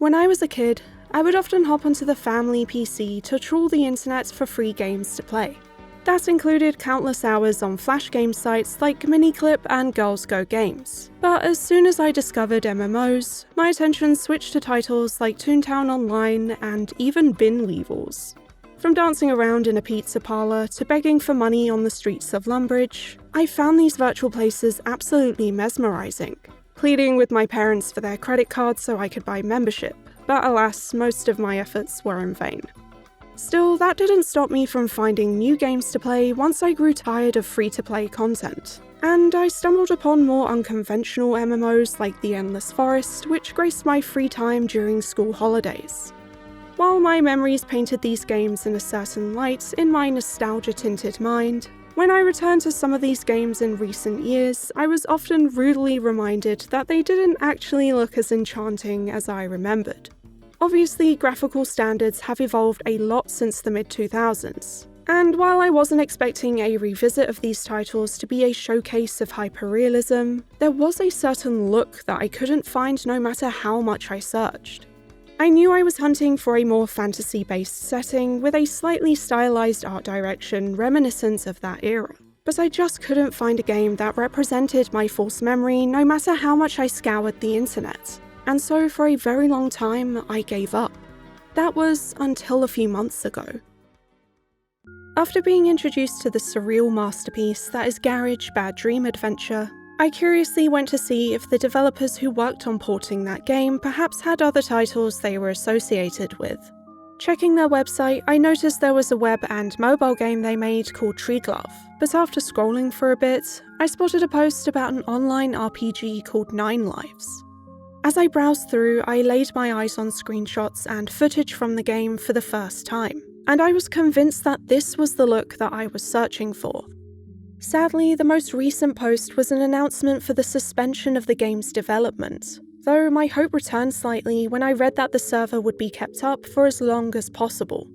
When I was a kid, I would often hop onto the family PC to trawl the internet for free games to play. That included countless hours on flash game sites like Miniclip and Girls Go Games. But as soon as I discovered MMOs, my attention switched to titles like Toontown Online and even Bin Weevils. From dancing around in a pizza parlour to begging for money on the streets of Lumbridge, I found these virtual places absolutely mesmerising, pleading with my parents for their credit cards so I could buy membership, but alas, most of my efforts were in vain. Still, that didn't stop me from finding new games to play once I grew tired of free-to-play content, and I stumbled upon more unconventional MMOs like The Endless Forest, which graced my free time during school holidays. While my memories painted these games in a certain light in my nostalgia-tinted mind, when I returned to some of these games in recent years, I was often rudely reminded that they didn't actually look as enchanting as I remembered. Obviously, graphical standards have evolved a lot since the mid-2000s, and while I wasn't expecting a revisit of these titles to be a showcase of hyperrealism, there was a certain look that I couldn't find no matter how much I searched. I knew I was hunting for a more fantasy-based setting with a slightly stylized art direction reminiscent of that era, but I just couldn't find a game that represented my false memory no matter how much I scoured the internet. And so for a very long time, I gave up. That was until a few months ago. After being introduced to the surreal masterpiece that is Garage Bad Dream Adventure, I curiously went to see if the developers who worked on porting that game perhaps had other titles they were associated with. Checking their website, I noticed there was a web and mobile game they made called Triglav, but after scrolling for a bit, I spotted a post about an online RPG called Ninelives. As I browsed through, I laid my eyes on screenshots and footage from the game for the first time, and I was convinced that this was the look that I was searching for. Sadly, the most recent post was an announcement for the suspension of the game's development, though my hope returned slightly when I read that the server would be kept up for as long as possible.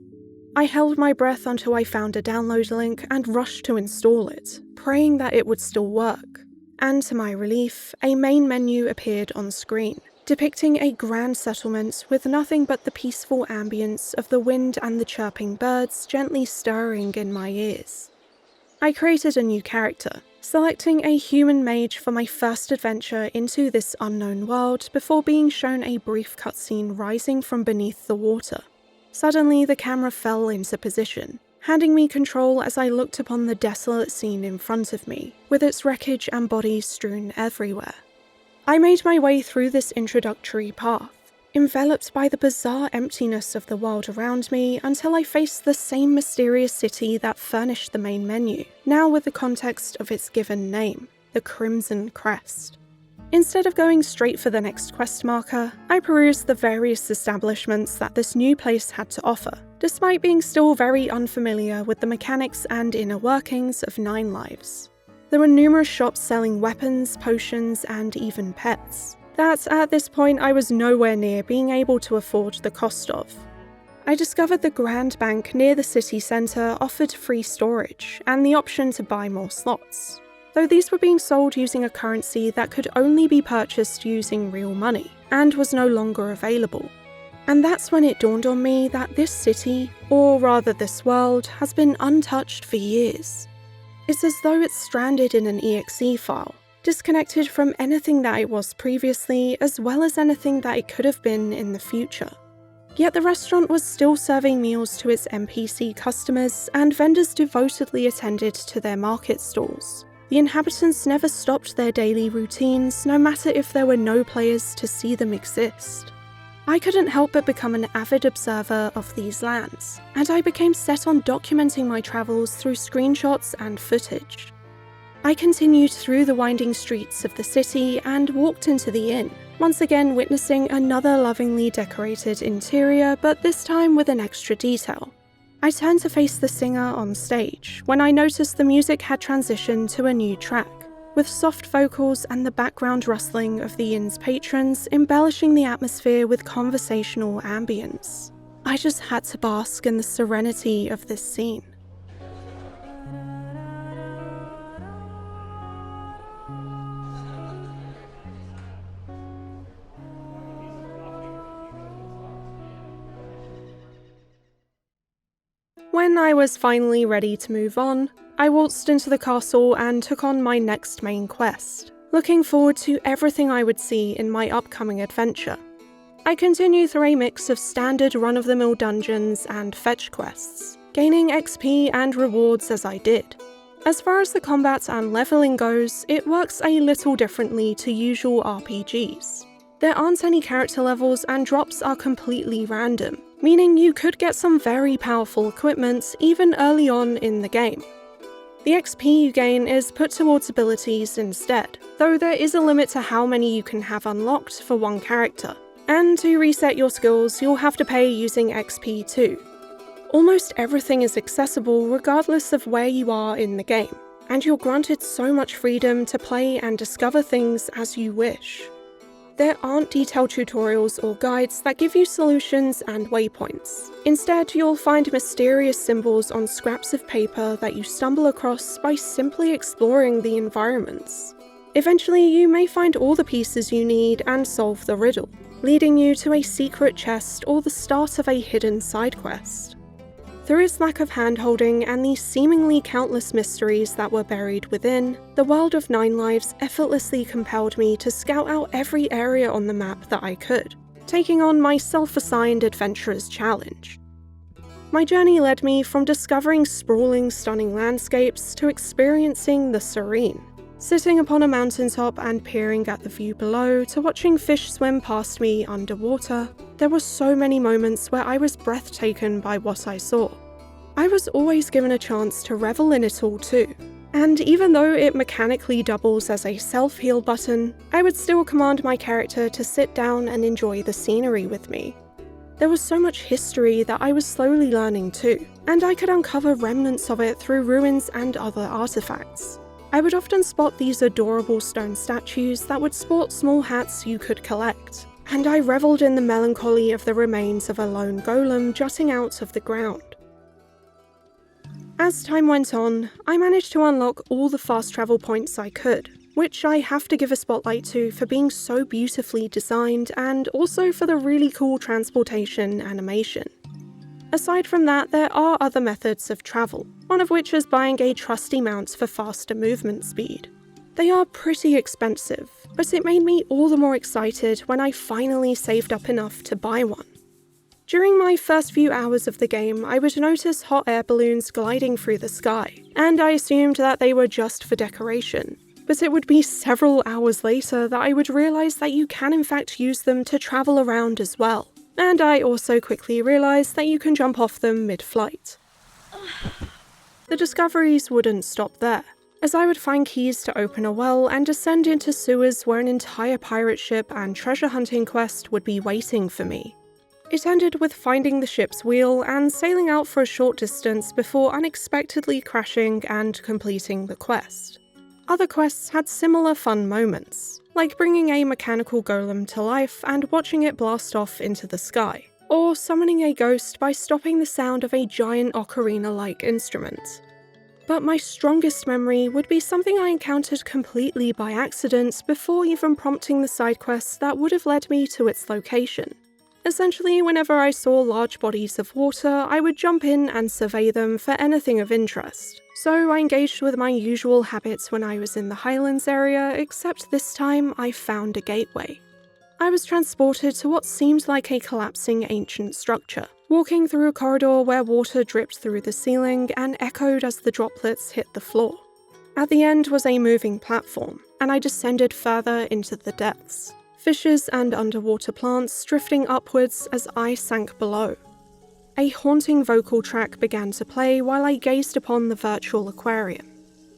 I held my breath until I found a download link and rushed to install it, praying that it would still work. And to my relief, a main menu appeared on screen, depicting a grand settlement with nothing but the peaceful ambience of the wind and the chirping birds gently stirring in my ears. I created a new character, selecting a human mage for my first adventure into this unknown world before being shown a brief cutscene rising from beneath the water. Suddenly, the camera fell into position, handing me control as I looked upon the desolate scene in front of me, with its wreckage and bodies strewn everywhere. I made my way through this introductory path, enveloped by the bizarre emptiness of the world around me until I faced the same mysterious city that furnished the main menu, now with the context of its given name, the Crimson Crest. Instead of going straight for the next quest marker, I perused the various establishments that this new place had to offer, despite being still very unfamiliar with the mechanics and inner workings of Ninelives. There were numerous shops selling weapons, potions, and even pets, that at this point I was nowhere near being able to afford the cost of. I discovered the Grand Bank near the city centre offered free storage, and the option to buy more slots, though these were being sold using a currency that could only be purchased using real money, and was no longer available. And that's when it dawned on me that this city, or rather this world, has been untouched for years. It's as though it's stranded in an exe file, disconnected from anything that it was previously, as well as anything that it could have been in the future. Yet the restaurant was still serving meals to its NPC customers, and vendors devotedly attended to their market stalls. The inhabitants never stopped their daily routines, no matter if there were no players to see them exist. I couldn't help but become an avid observer of these lands, and I became set on documenting my travels through screenshots and footage. I continued through the winding streets of the city and walked into the inn, once again witnessing another lovingly decorated interior, but this time with an extra detail. I turned to face the singer on stage when I noticed the music had transitioned to a new track, with soft vocals and the background rustling of the inn's patrons embellishing the atmosphere with conversational ambience. I just had to bask in the serenity of this scene. When I was finally ready to move on, I waltzed into the castle and took on my next main quest, looking forward to everything I would see in my upcoming adventure. I continue through a mix of standard run-of-the-mill dungeons and fetch quests, gaining XP and rewards as I did. As far as the combat and leveling goes, it works a little differently to usual RPGs. There aren't any character levels and drops are completely random, meaning you could get some very powerful equipment even early on in the game. The XP you gain is put towards abilities instead, though there is a limit to how many you can have unlocked for one character, and to reset your skills you'll have to pay using XP too. Almost everything is accessible regardless of where you are in the game, and you're granted so much freedom to play and discover things as you wish. There aren't detailed tutorials or guides that give you solutions and waypoints. Instead, you'll find mysterious symbols on scraps of paper that you stumble across by simply exploring the environments. Eventually, you may find all the pieces you need and solve the riddle, leading you to a secret chest or the start of a hidden side quest. Through its lack of hand-holding and the seemingly countless mysteries that were buried within, the world of Ninelives effortlessly compelled me to scout out every area on the map that I could, taking on my self-assigned adventurer's challenge. My journey led me from discovering sprawling, stunning landscapes to experiencing the serene, sitting upon a mountaintop and peering at the view below to watching fish swim past me underwater. There were so many moments where I was breathtaken by what I saw. I was always given a chance to revel in it all too, and even though it mechanically doubles as a self-heal button, I would still command my character to sit down and enjoy the scenery with me. There was so much history that I was slowly learning too, and I could uncover remnants of it through ruins and other artifacts. I would often spot these adorable stone statues that would sport small hats you could collect, and I revelled in the melancholy of the remains of a lone golem jutting out of the ground. As time went on, I managed to unlock all the fast travel points I could, which I have to give a spotlight to for being so beautifully designed and also for the really cool transportation animation. Aside from that, there are other methods of travel, one of which is buying a trusty mount for faster movement speed. They are pretty expensive, but it made me all the more excited when I finally saved up enough to buy one. During my first few hours of the game, I would notice hot air balloons gliding through the sky, and I assumed that they were just for decoration. But it would be several hours later that I would realise that you can in fact use them to travel around as well. And I also quickly realised that you can jump off them mid-flight. The discoveries wouldn't stop there, as I would find keys to open a well and descend into sewers where an entire pirate ship and treasure hunting quest would be waiting for me. It ended with finding the ship's wheel and sailing out for a short distance before unexpectedly crashing and completing the quest. Other quests had similar fun moments, like bringing a mechanical golem to life and watching it blast off into the sky, or summoning a ghost by stopping the sound of a giant ocarina-like instrument. But my strongest memory would be something I encountered completely by accident before even prompting the side quests that would have led me to its location. Essentially, whenever I saw large bodies of water, I would jump in and survey them for anything of interest. So I engaged with my usual habits when I was in the Highlands area, except this time I found a gateway. I was transported to what seemed like a collapsing ancient structure, walking through a corridor where water dripped through the ceiling and echoed as the droplets hit the floor. At the end was a moving platform, and I descended further into the depths. Fishes and underwater plants drifting upwards as I sank below. A haunting vocal track began to play while I gazed upon the virtual aquarium,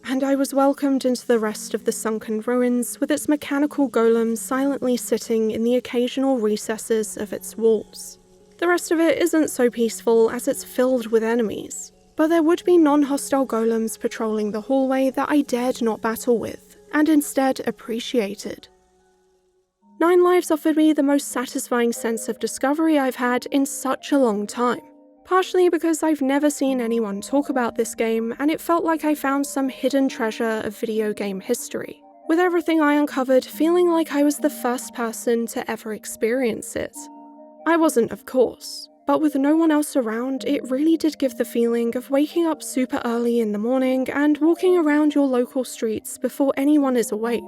and I was welcomed into the rest of the sunken ruins with its mechanical golem silently sitting in the occasional recesses of its walls. The rest of it isn't so peaceful as it's filled with enemies, but there would be non-hostile golems patrolling the hallway that I dared not battle with, and instead appreciated. Ninelives offered me the most satisfying sense of discovery I've had in such a long time, partially because I've never seen anyone talk about this game and it felt like I found some hidden treasure of video game history, with everything I uncovered feeling like I was the first person to ever experience it. I wasn't, of course, But with no one else around, it really did give the feeling of waking up super early in the morning and walking around your local streets before anyone is awake.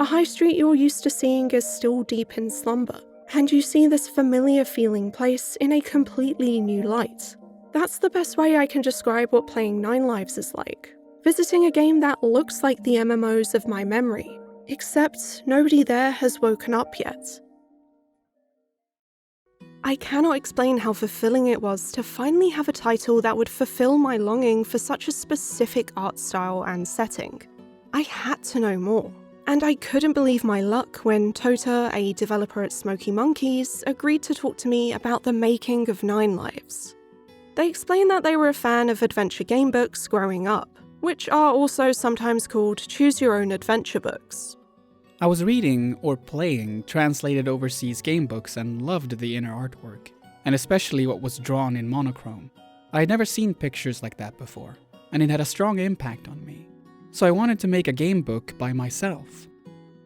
A high street you're used to seeing is still deep in slumber, and you see this familiar feeling place in a completely new light. That's the best way I can describe what playing Ninelives is like. Visiting a game that looks like the MMOs of my memory, except nobody there has woken up yet. I cannot explain how fulfilling it was to finally have a title that would fulfill my longing for such a specific art style and setting. I had to know more, and I couldn't believe my luck when Tota, a developer at SmokymonkeyS, agreed to talk to me about the making of Ninelives. They explained that they were a fan of adventure game books growing up, which are also sometimes called choose-your-own-adventure books. I was reading or playing translated overseas game books and loved the inner artwork, and especially what was drawn in monochrome. I had never seen pictures like that before, and it had a strong impact on me. So I wanted to make a game book by myself.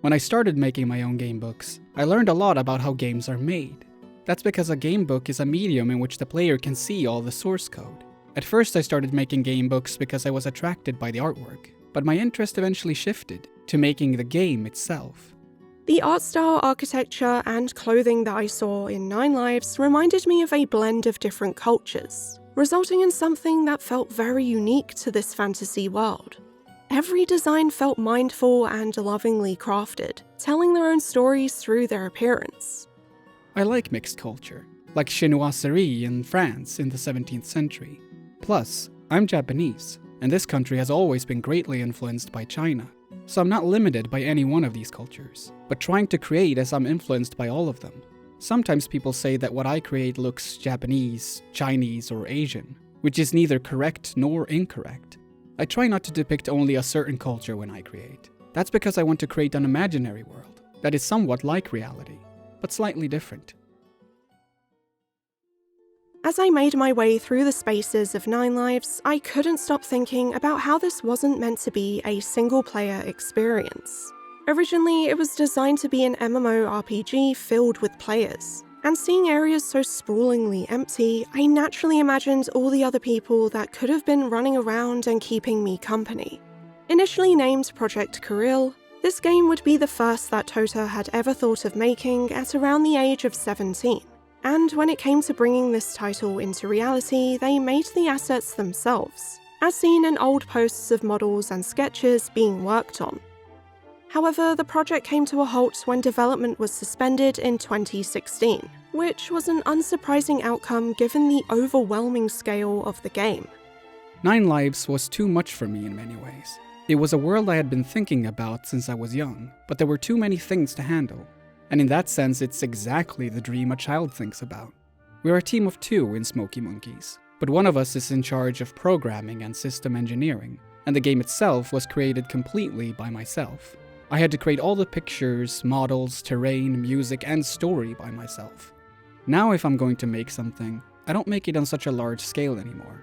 When I started making my own game books, I learned a lot about how games are made. That's because a game book is a medium in which the player can see all the source code. At first I started making game books because I was attracted by the artwork, but my interest eventually shifted to making the game itself. The art style, architecture, and clothing that I saw in Ninelives reminded me of a blend of different cultures, resulting in something that felt very unique to this fantasy world. Every design felt mindful and lovingly crafted, telling their own stories through their appearance. I like mixed culture, like chinoiserie in France in the 17th century. Plus, I'm Japanese, and this country has always been greatly influenced by China, so I'm not limited by any one of these cultures, but trying to create as I'm influenced by all of them. Sometimes people say that what I create looks Japanese, Chinese, or Asian, which is neither correct nor incorrect. I try not to depict only a certain culture when I create. That's because I want to create an imaginary world that is somewhat like reality, but slightly different. As I made my way through the spaces of Ninelives, I couldn't stop thinking about how this wasn't meant to be a single-player experience. Originally, it was designed to be an MMORPG filled with players, and seeing areas so sprawlingly empty, I naturally imagined all the other people that could have been running around and keeping me company. Initially named Project Kirill, this game would be the first that Tota had ever thought of making at around the age of 17. And when it came to bringing this title into reality, they made the assets themselves, as seen in old posts of models and sketches being worked on. However, the project came to a halt when development was suspended in 2016, which was an unsurprising outcome given the overwhelming scale of the game. Ninelives was too much for me in many ways. It was a world I had been thinking about since I was young, but there were too many things to handle. And in that sense, it's exactly the dream a child thinks about. We're a team of 2 in SmokymonkeyS, but one of us is in charge of programming and system engineering, and the game itself was created completely by myself. I had to create all the pictures, models, terrain, music, and story by myself. Now if I'm going to make something, I don't make it on such a large scale anymore.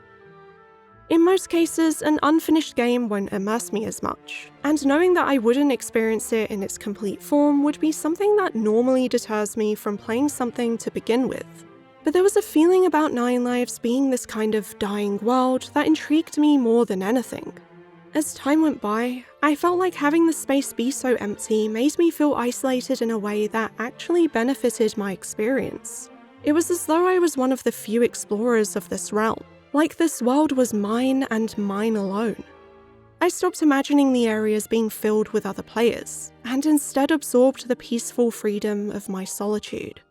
In most cases, an unfinished game won't immerse me as much, and knowing that I wouldn't experience it in its complete form would be something that normally deters me from playing something to begin with. But there was a feeling about Ninelives being this kind of dying world that intrigued me more than anything. As time went by, I felt like having the space be so empty made me feel isolated in a way that actually benefited my experience. It was as though I was one of the few explorers of this realm. Like this world was mine and mine alone. I stopped imagining the areas being filled with other players, and instead absorbed the peaceful freedom of my solitude.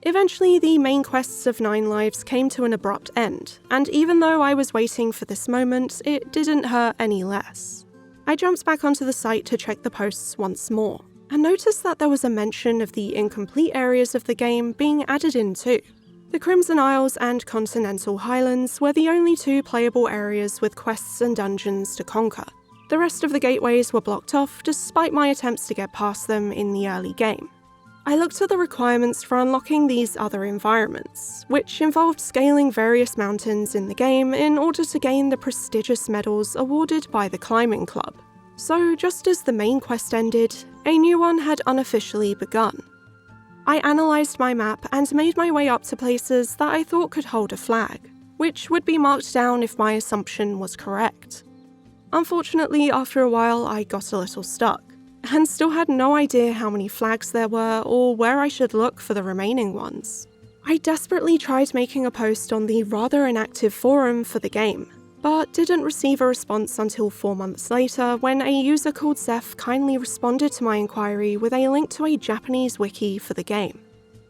Eventually, the main quests of Ninelives came to an abrupt end, and even though I was waiting for this moment, it didn't hurt any less. I jumped back onto the site to check the posts once more, and noticed that there was a mention of the incomplete areas of the game being added in too. The Crimson Isles and Continental Highlands were the only 2 playable areas with quests and dungeons to conquer. The rest of the gateways were blocked off despite my attempts to get past them in the early game. I looked at the requirements for unlocking these other environments, which involved scaling various mountains in the game in order to gain the prestigious medals awarded by the Climbing Club. So just as the main quest ended, a new one had unofficially begun. I analysed my map and made my way up to places that I thought could hold a flag, which would be marked down if my assumption was correct. Unfortunately, after a while, I got a little stuck, and still had no idea how many flags there were or where I should look for the remaining ones. I desperately tried making a post on the rather inactive forum for the game, but didn't receive a response until 4 months later when a user called Zeph kindly responded to my inquiry with a link to a Japanese wiki for the game.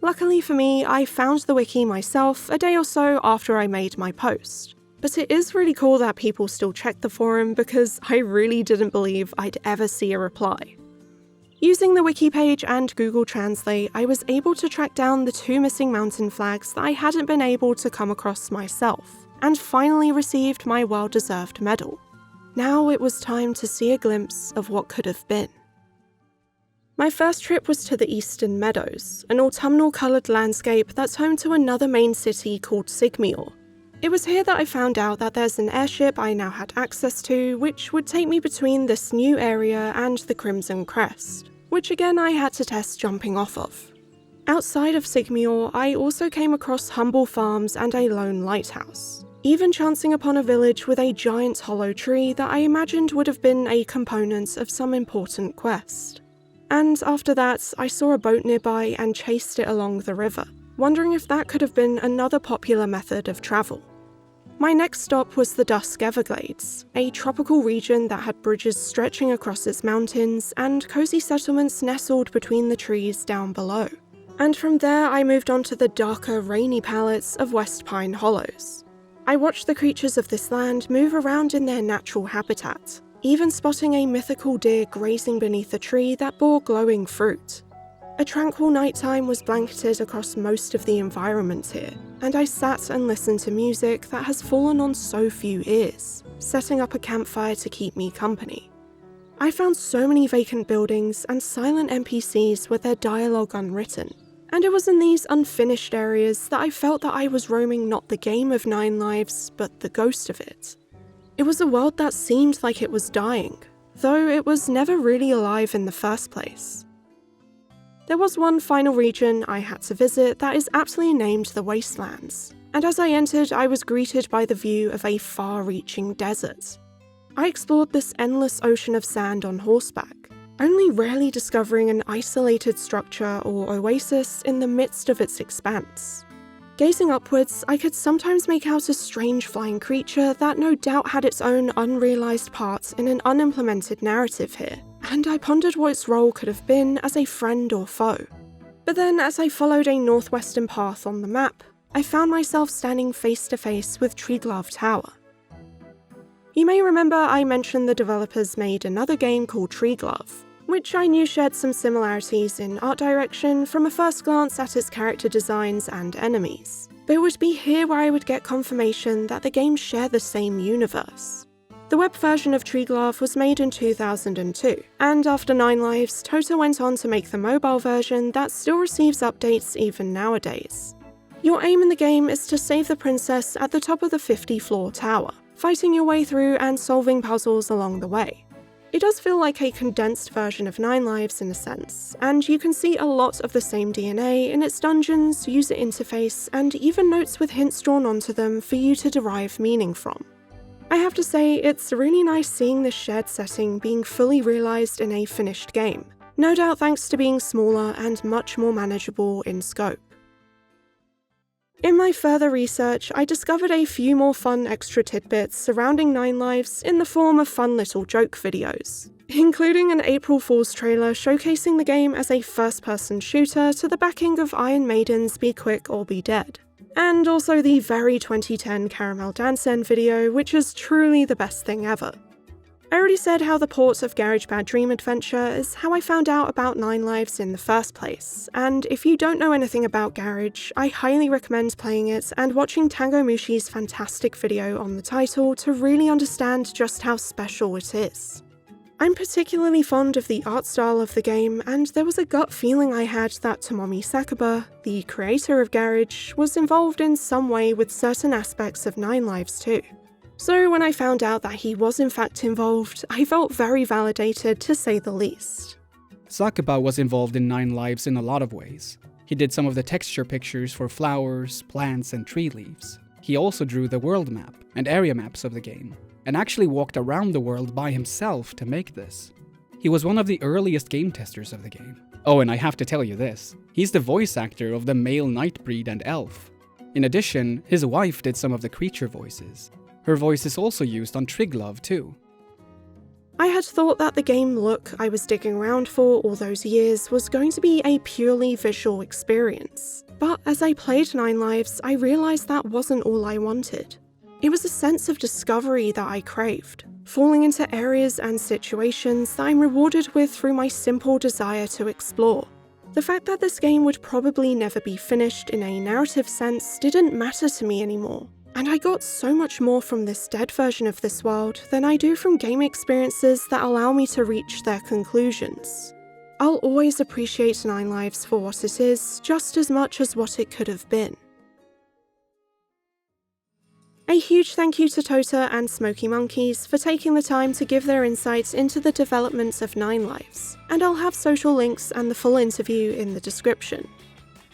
Luckily for me, I found the wiki myself a day or so after I made my post. But it is really cool that people still check the forum because I really didn't believe I'd ever see a reply. Using the wiki page and Google Translate, I was able to track down the 2 missing mountain flags that I hadn't been able to come across myself, and finally received my well-deserved medal. Now it was time to see a glimpse of what could have been. My first trip was to the Eastern Meadows, an autumnal-coloured landscape that's home to another main city called Sigmior. It was here that I found out that there's an airship I now had access to, which would take me between this new area and the Crimson Crest, which again I had to test jumping off of. Outside of Sigmior, I also came across humble farms and a lone lighthouse, even chancing upon a village with a giant hollow tree that I imagined would have been a component of some important quest. And after that, I saw a boat nearby and chased it along the river, wondering if that could have been another popular method of travel. My next stop was the Dusk Everglades, a tropical region that had bridges stretching across its mountains and cozy settlements nestled between the trees down below. And from there I moved on to the darker, rainy palettes of West Pine Hollows. I watched the creatures of this land move around in their natural habitat, even spotting a mythical deer grazing beneath a tree that bore glowing fruit. A tranquil nighttime was blanketed across most of the environment here, and I sat and listened to music that has fallen on so few ears, setting up a campfire to keep me company. I found so many vacant buildings and silent NPCs with their dialogue unwritten, and it was in these unfinished areas that I felt that I was roaming not the game of Ninelives, but the ghost of it. It was a world that seemed like it was dying, though it was never really alive in the first place. There was one final region I had to visit that is aptly named the Wastelands, and as I entered I was greeted by the view of a far-reaching desert. I explored this endless ocean of sand on horseback, only rarely discovering an isolated structure or oasis in the midst of its expanse. Gazing upwards, I could sometimes make out a strange flying creature that no doubt had its own unrealised part in an unimplemented narrative here, and I pondered what its role could have been as a friend or foe. But then, as I followed a northwestern path on the map, I found myself standing face to face with Triglav Tower. You may remember I mentioned the developers made another game called Triglav, which I knew shared some similarities in art direction from a first glance at its character designs and enemies. But it would be here where I would get confirmation that the games share the same universe. The web version of Triglav was made in 2002, and after Ninelives, Tota went on to make the mobile version that still receives updates even nowadays. Your aim in the game is to save the princess at the top of the 50-floor tower, fighting your way through and solving puzzles along the way. It does feel like a condensed version of Ninelives in a sense, and you can see a lot of the same DNA in its dungeons, user interface, and even notes with hints drawn onto them for you to derive meaning from. I have to say, it's really nice seeing this shared setting being fully realised in a finished game, no doubt thanks to being smaller and much more manageable in scope. In my further research, I discovered a few more fun extra tidbits surrounding Ninelives in the form of fun little joke videos, including an April Fool's trailer showcasing the game as a first-person shooter to the backing of Iron Maiden's Be Quick or Be Dead, and also the very 2010 Caramel Dancen video, which is truly the best thing ever. I already said how the port of GarageBad Dream Adventure is how I found out about Ninelives in the first place, and if you don't know anything about Garage, I highly recommend playing it and watching Tango Mushi's fantastic video on the title to really understand just how special it is. I'm particularly fond of the art style of the game, and there was a gut feeling I had that Tomomi Sakaba, the creator of Garage, was involved in some way with certain aspects of Ninelives too. So when I found out that he was in fact involved, I felt very validated to say the least. Sakaba was involved in Ninelives in a lot of ways. He did some of the texture pictures for flowers, plants, and tree leaves. He also drew the world map and area maps of the game, and actually walked around the world by himself to make this. He was one of the earliest game testers of the game. Oh, and I have to tell you this, he's the voice actor of the male Nightbreed and Elf. In addition, his wife did some of the creature voices. Her voice is also used on Triglav too. I had thought that the game look I was digging around for all those years was going to be a purely visual experience. But as I played Ninelives, I realised that wasn't all I wanted. It was a sense of discovery that I craved, falling into areas and situations that I'm rewarded with through my simple desire to explore. The fact that this game would probably never be finished in a narrative sense didn't matter to me anymore. And I got so much more from this dead version of this world than I do from game experiences that allow me to reach their conclusions. I'll always appreciate Ninelives for what it is, just as much as what it could have been. A huge thank you to Tota and SmokymonkeyS for taking the time to give their insights into the development of Ninelives, and I'll have social links and the full interview in the description.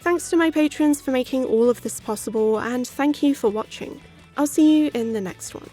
Thanks to my patrons for making all of this possible, and thank you for watching. I'll see you in the next one.